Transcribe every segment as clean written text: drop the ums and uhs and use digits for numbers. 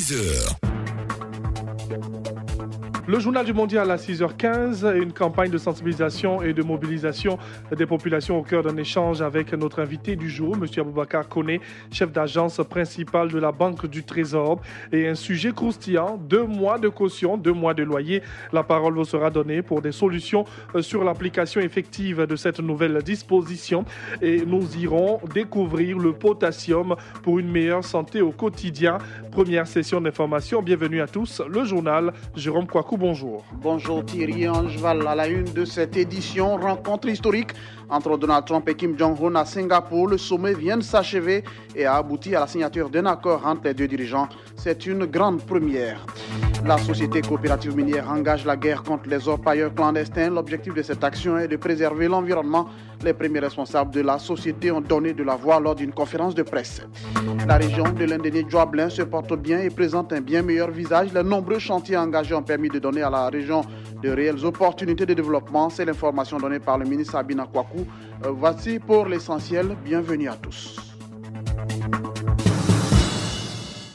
6h. Le journal du mondial à 6h15, une campagne de sensibilisation et de mobilisation des populations au cœur d'un échange avec notre invité du jour, M. Aboubacar Koné, chef d'agence principale de la Banque du Trésor. Et un sujet croustillant, 2 mois de caution, 2 mois de loyer. La parole vous sera donnée pour des solutions sur l'application effective de cette nouvelle disposition. Et nous irons découvrir le potassium pour une meilleure santé au quotidien. Première session d'information, bienvenue à tous. Le journal, Jérôme Kouakou. Bonjour. Bonjour Thierry Angeval. À la une de cette édition, rencontre historique entre Donald Trump et Kim Jong-un à Singapour. Le sommet vient de s'achever et a abouti à la signature d'un accord entre les deux dirigeants. C'est une grande première. La société coopérative minière engage la guerre contre les orpailleurs clandestins. L'objectif de cette action est de préserver l'environnement. Les premiers responsables de la société ont donné de la voix lors d'une conférence de presse. La région de l'Indénie-Djoablin se porte bien et présente un bien meilleur visage. Les nombreux chantiers engagés ont permis de donner à la région de réelles opportunités de développement. C'est l'information donnée par le ministre Sabina Kouakou. Voici pour l'essentiel. Bienvenue à tous.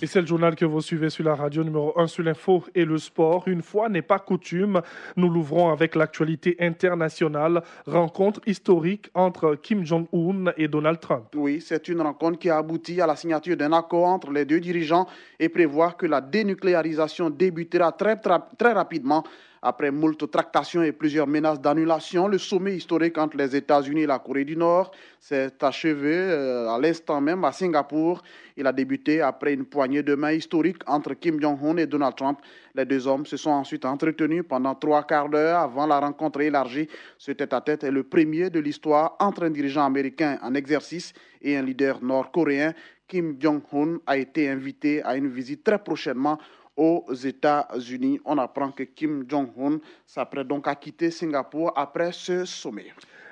Et c'est le journal que vous suivez sur la radio numéro 1 sur l'info et le sport. Une fois n'est pas coutume, nous l'ouvrons avec l'actualité internationale. Rencontre historique entre Kim Jong-un et Donald Trump. Oui, c'est une rencontre qui a abouti à la signature d'un accord entre les deux dirigeants et prévoit que la dénucléarisation débutera très rapidement. Après moult tractations et plusieurs menaces d'annulation, le sommet historique entre les États-Unis et la Corée du Nord s'est achevé à l'instant même à Singapour. Il a débuté après une poignée de main historique entre Kim Jong-un et Donald Trump. Les deux hommes se sont ensuite entretenus pendant 3 quarts d'heure avant la rencontre élargie. Ce tête-à-tête est le premier de l'histoire entre un dirigeant américain en exercice et un leader nord-coréen. Kim Jong-un a été invité à une visite très prochainement aux États-Unis. On apprend que Kim Jong-un s'apprête donc à quitter Singapour après ce sommet.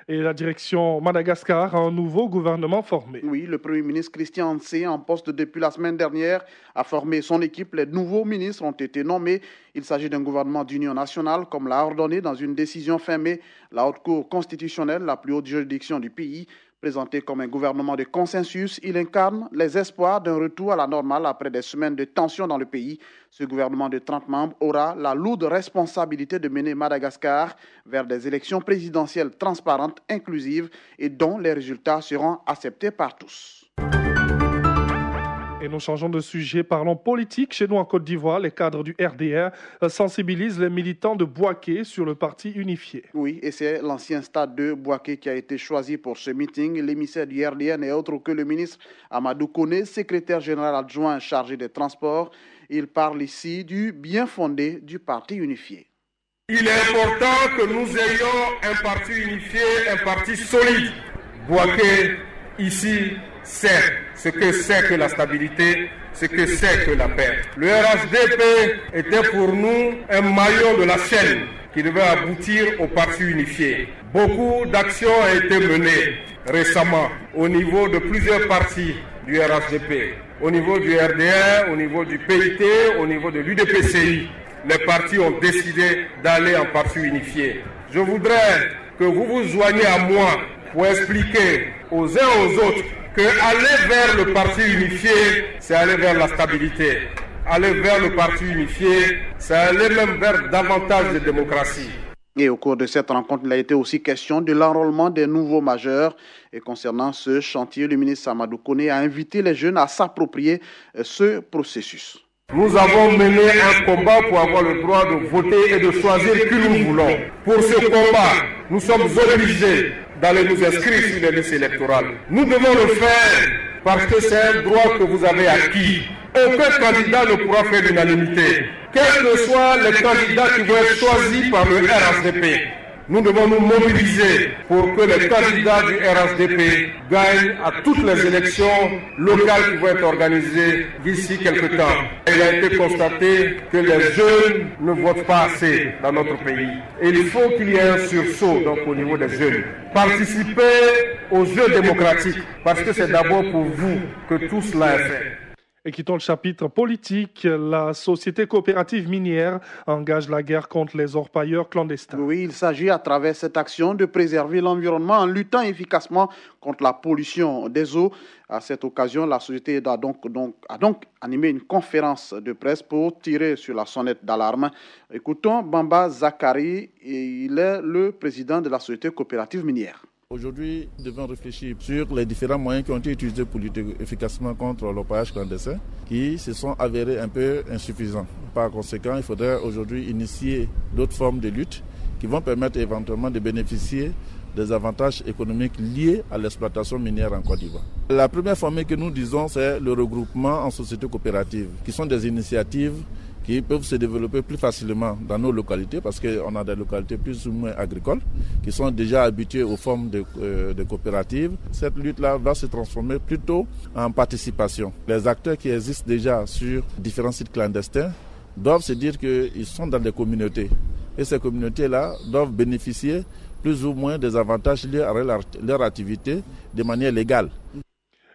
Et la direction Madagascar a un nouveau gouvernement formé. Oui, le Premier ministre Christian Hanse, en poste depuis la semaine dernière, a formé son équipe. Les nouveaux ministres ont été nommés. Il s'agit d'un gouvernement d'union nationale, comme l'a ordonné dans une décision fin mai la Haute Cour constitutionnelle, la plus haute juridiction du pays. Présenté comme un gouvernement de consensus, il incarne les espoirs d'un retour à la normale après des semaines de tension dans le pays. Ce gouvernement de 30 membres aura la lourde responsabilité de mener Madagascar vers des élections présidentielles transparentes, inclusives et dont les résultats seront acceptés par tous. Et nous changeons de sujet, parlons politique. Chez nous en Côte d'Ivoire, les cadres du RDR sensibilisent les militants de Bouaké sur le parti unifié. Oui, et c'est l'ancien stade de Bouaké qui a été choisi pour ce meeting. L'émissaire du RDR n'est autre que le ministre Amadou Koné, secrétaire général adjoint chargé des transports. Il parle ici du bien fondé du parti unifié. Il est important que nous ayons un parti unifié, un parti solide. Bouaké, ici, c'est ce que c'est que la stabilité, ce que c'est que la paix. Le RHDP était pour nous un maillon de la chaîne qui devait aboutir au parti unifié. Beaucoup d'actions ont été menées récemment au niveau de plusieurs partis du RHDP, au niveau du RDR, au niveau du PIT, au niveau de l'UDPCI. Les partis ont décidé d'aller en parti unifié. Je voudrais que vous vous joigniez à moi pour expliquer aux uns aux autres que aller vers le parti unifié, c'est aller vers la stabilité. Aller vers le parti unifié, c'est aller même vers davantage de démocratie. Et au cours de cette rencontre, il a été aussi question de l'enrôlement des nouveaux majeurs. Et concernant ce chantier, le ministre Amadou Koné a invité les jeunes à s'approprier ce processus. Nous avons mené un combat pour avoir le droit de voter et de choisir qui nous voulons. Pour ce combat, nous sommes obligés d'aller nous inscrire sur les listes électorales. Nous devons le faire parce que c'est un droit que vous avez acquis. Aucun candidat ne pourra faire l'unanimité. Quels que soient les candidats qui vont être choisis par le RHDP, nous devons nous mobiliser pour que les candidats du RHDP gagnent à toutes les élections locales qui vont être organisées d'ici quelque temps. Il a été constaté que les jeunes ne votent pas assez dans notre pays. Et il faut qu'il y ait un sursaut donc, au niveau des jeunes. Participez aux jeux démocratiques parce que c'est d'abord pour vous que tout cela est fait. Et quittons le chapitre politique, la société coopérative minière engage la guerre contre les orpailleurs clandestins. Oui, il s'agit à travers cette action de préserver l'environnement en luttant efficacement contre la pollution des eaux. À cette occasion, la société a donc animé une conférence de presse pour tirer sur la sonnette d'alarme. Écoutons Bamba Zakari, il est le président de la société coopérative minière. Aujourd'hui, nous devons réfléchir sur les différents moyens qui ont été utilisés pour lutter efficacement contre l'orpaillage clandestin, qui se sont avérés un peu insuffisants. Par conséquent, il faudrait aujourd'hui initier d'autres formes de lutte qui vont permettre éventuellement de bénéficier des avantages économiques liés à l'exploitation minière en Côte d'Ivoire. La première formule que nous disons, c'est le regroupement en sociétés coopératives, qui sont des initiatives qui peuvent se développer plus facilement dans nos localités parce qu'on a des localités plus ou moins agricoles qui sont déjà habituées aux formes de coopératives. Cette lutte-là va se transformer plutôt en participation. Les acteurs qui existent déjà sur différents sites clandestins doivent se dire qu'ils sont dans des communautés et ces communautés-là doivent bénéficier plus ou moins des avantages liés à leur activité de manière légale.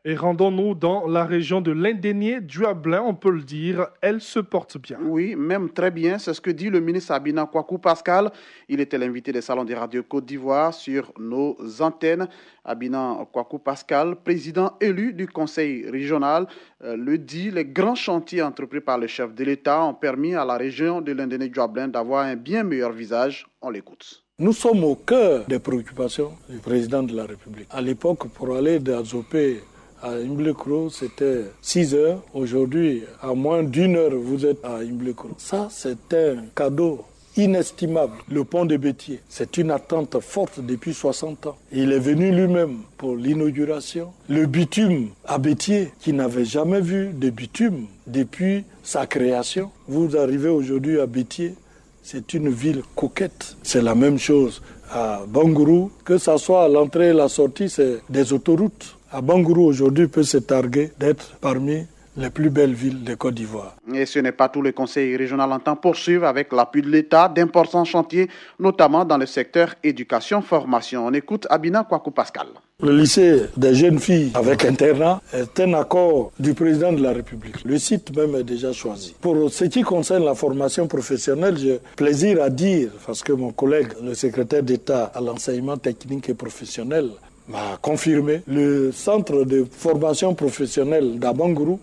Et rendons-nous dans la région de l'Indénié, Duablin, on peut le dire, elle se porte bien. Oui, même très bien, c'est ce que dit le ministre Abina Kwaku Pascal. Il était l'invité des salons des radios Côte d'Ivoire sur nos antennes. Abina Kwaku Pascal, président élu du conseil régional, le dit, les grands chantiers entrepris par le chef de l'État ont permis à la région de l'Indénié Duablin d'avoir un bien meilleur visage. On l'écoute. Nous sommes au cœur des préoccupations du président de la République. À l'époque, pour aller d'Azopé à Imblekro, c'était 6 heures. Aujourd'hui, à moins d'1 heure, vous êtes à Imblekro. Ça, c'est un cadeau inestimable. Le pont de Bétier, c'est une attente forte depuis 60 ans. Il est venu lui-même pour l'inauguration. Le bitume à Bétier, qui n'avait jamais vu de bitume depuis sa création. Vous arrivez aujourd'hui à Bétier, c'est une ville coquette. C'est la même chose à Bangourou. Que ce soit à l'entrée et la sortie, c'est des autoroutes. À Bangourou, aujourd'hui, peut se targuer d'être parmi les plus belles villes de Côte d'Ivoire. Et ce n'est pas tout. Le conseil régional entend poursuivre avec l'appui de l'État d'importants chantiers, notamment dans le secteur éducation-formation. On écoute Abina Kwaku Pascal. Le lycée des jeunes filles avec internat est un accord du président de la République. Le site même est déjà choisi. Pour ce qui concerne la formation professionnelle, j'ai plaisir à dire, parce que mon collègue, le secrétaire d'État à l'enseignement technique et professionnel, m'a confirmé, le centre de formation professionnelle d'Abangourou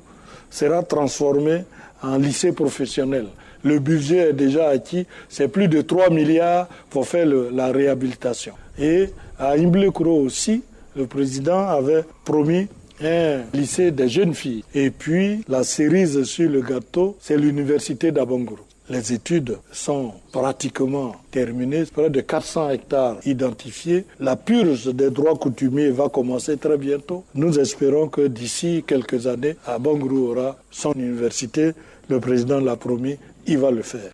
sera transformé en lycée professionnel. Le budget est déjà acquis, c'est plus de 3 milliards pour faire la réhabilitation. Et à Imblekro aussi, le président avait promis un lycée des jeunes filles. Et puis, la cerise sur le gâteau, c'est l'université d'Abangourou. Les études sont pratiquement terminées, près de 400 hectares identifiés. La purge des droits coutumiers va commencer très bientôt. Nous espérons que d'ici quelques années, Abangourou aura son université. Le président l'a promis, il va le faire.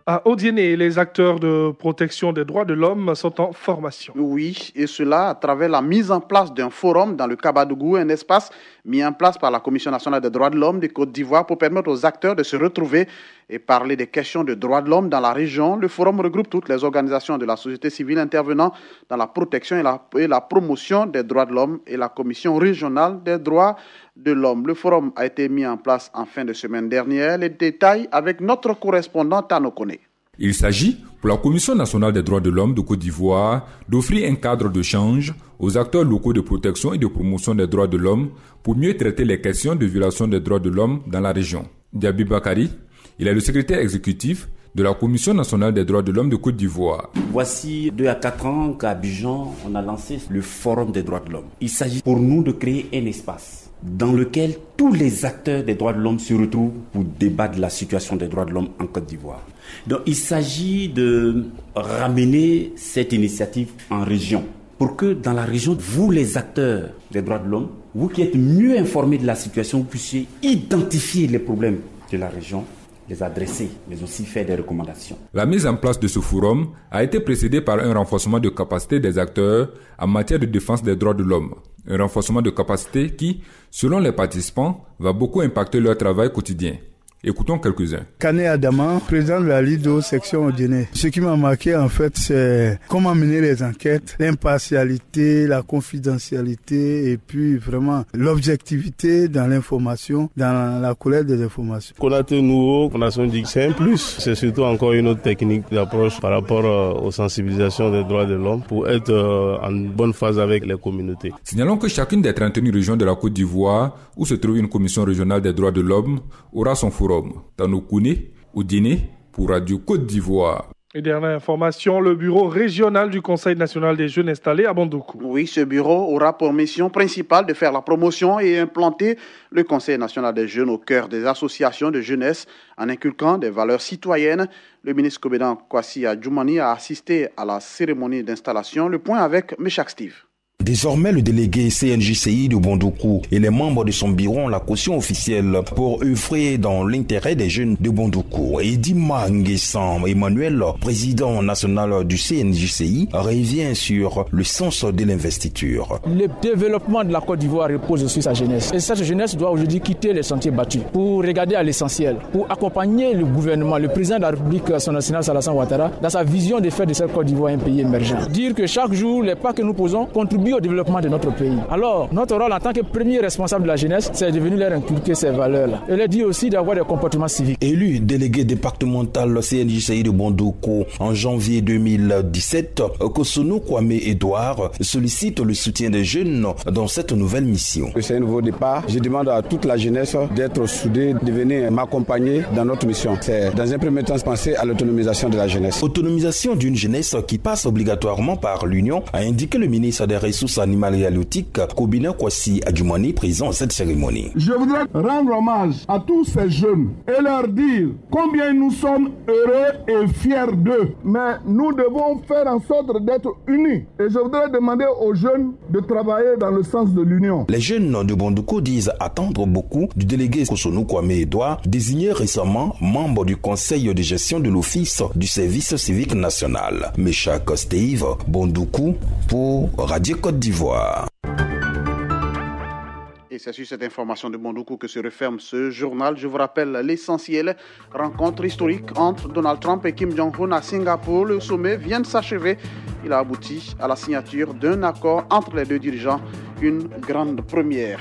À Odiéné, les acteurs de protection des droits de l'homme sont en formation. Oui, et cela à travers la mise en place d'un forum dans le Kabadougou, un espace mis en place par la Commission nationale des droits de l'homme de Côte d'Ivoire pour permettre aux acteurs de se retrouver et parler des questions de droits de l'homme dans la région. Le forum regroupe toutes les organisations de la société civile intervenant dans la protection et la promotion des droits de l'homme et la Commission régionale des droits de l'homme. Le forum a été mis en place en fin de semaine dernière. Les détails avec notre correspondant Tano Kone. Il s'agit, pour la Commission nationale des droits de l'homme de Côte d'Ivoire, d'offrir un cadre d'échange aux acteurs locaux de protection et de promotion des droits de l'homme pour mieux traiter les questions de violation des droits de l'homme dans la région. Diaby Bakari, il est le secrétaire exécutif de la Commission nationale des droits de l'homme de Côte d'Ivoire. Voici 2 à 4 ans qu'à Abidjan, on a lancé le Forum des droits de l'homme. Il s'agit pour nous de créer un espace dans lequel tous les acteurs des droits de l'homme se retrouvent pour débattre de la situation des droits de l'homme en Côte d'Ivoire. Donc il s'agit de ramener cette initiative en région pour que dans la région, vous les acteurs des droits de l'homme, vous qui êtes mieux informés de la situation, vous puissiez identifier les problèmes de la région, les adresser, mais aussi faire des recommandations. La mise en place de ce forum a été précédée par un renforcement de capacité des acteurs en matière de défense des droits de l'homme. Un renforcement de capacité qui, selon les participants, va beaucoup impacter leur travail quotidien. Écoutons quelques-uns. Kane Adama, président de la Lido section Odéné. Ce qui m'a marqué en fait, c'est comment mener les enquêtes, l'impartialité, la confidentialité et puis vraiment l'objectivité dans l'information, dans la collecte des informations. Konaté Nouveau, on a dit que c'est un plus. C'est surtout encore une autre technique d'approche par rapport aux sensibilisations des droits de l'homme pour être en bonne phase avec les communautés. Signalons que chacune des 31 régions de la Côte d'Ivoire, où se trouve une commission régionale des droits de l'homme, aura son forum. Tanokoune, Odéné, pour Radio Côte d'Ivoire. Et dernière information, le bureau régional du Conseil national des jeunes installé à Bondoukou. Oui, ce bureau aura pour mission principale de faire la promotion et implanter le Conseil national des jeunes au cœur des associations de jeunesse en inculquant des valeurs citoyennes. Le ministre Kobedan Kwasi Adjoumani a assisté à la cérémonie d'installation. Le point avec Meshak Steve. Désormais, le délégué CNJCI de Bondoukou et les membres de son bureau ont la caution officielle pour œuvrer dans l'intérêt des jeunes de Bondoukou. Edima Nguessan Emmanuel, président national du CNJCI, revient sur le sens de l'investiture. Le développement de la Côte d'Ivoire repose sur sa jeunesse. Et cette jeunesse doit aujourd'hui quitter les sentiers battus pour regarder à l'essentiel, pour accompagner le gouvernement, le président de la République, son excellence Alassane Ouattara, dans sa vision de faire de cette Côte d'Ivoire un pays émergent. Dire que chaque jour, les pas que nous posons contribuent au développement de notre pays. Alors, notre rôle en tant que premier responsable de la jeunesse, c'est de venir leur inculquer ces valeurs-là. Et leur dire aussi d'avoir des comportements civiques. Élu délégué départemental CNJCI de Bondoukou en janvier 2017, Kosonou Kwame Edouard sollicite le soutien des jeunes dans cette nouvelle mission. C'est un nouveau départ. Je demande à toute la jeunesse d'être soudée, de venir m'accompagner dans notre mission. C'est dans un premier temps penser à l'autonomisation de la jeunesse. Autonomisation d'une jeunesse qui passe obligatoirement par l'Union, a indiqué le ministre des Ressources animales et halieutiques, Kobedan Kwasi Adjoumani, présent à cette cérémonie. Je voudrais rendre hommage à tous ces jeunes et leur dire combien nous sommes heureux et fiers d'eux. Mais nous devons faire en sorte d'être unis. Et je voudrais demander aux jeunes de travailler dans le sens de l'union. Les jeunes de Bondoukou disent attendre beaucoup du délégué Kosonou Kwame Edouard, désigné récemment membre du conseil de gestion de l'Office du service civique national. Meshak Steve, Bondoukou, pour Radio Côte d'Ivoire. Et c'est sur cette information de Bondoukou que se referme ce journal. Je vous rappelle l'essentiel. Rencontre historique entre Donald Trump et Kim Jong-un à Singapour. Le sommet vient de s'achever. Il a abouti à la signature d'un accord entre les deux dirigeants. Une grande première.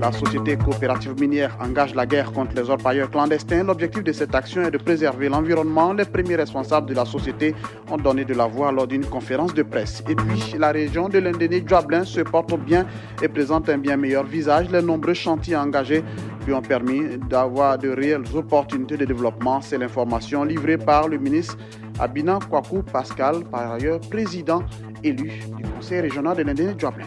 La société coopérative minière engage la guerre contre les orpailleurs clandestins. L'objectif de cette action est de préserver l'environnement. Les premiers responsables de la société ont donné de la voix lors d'une conférence de presse. Et puis, la région de l'Indéné-Djablin se porte bien et présente un bien meilleur visage. Les nombreux chantiers engagés lui ont permis d'avoir de réelles opportunités de développement. C'est l'information livrée par le ministre Abina Kwaku Pascal, par ailleurs président élu du conseil régional de l'Indéné-Djablin.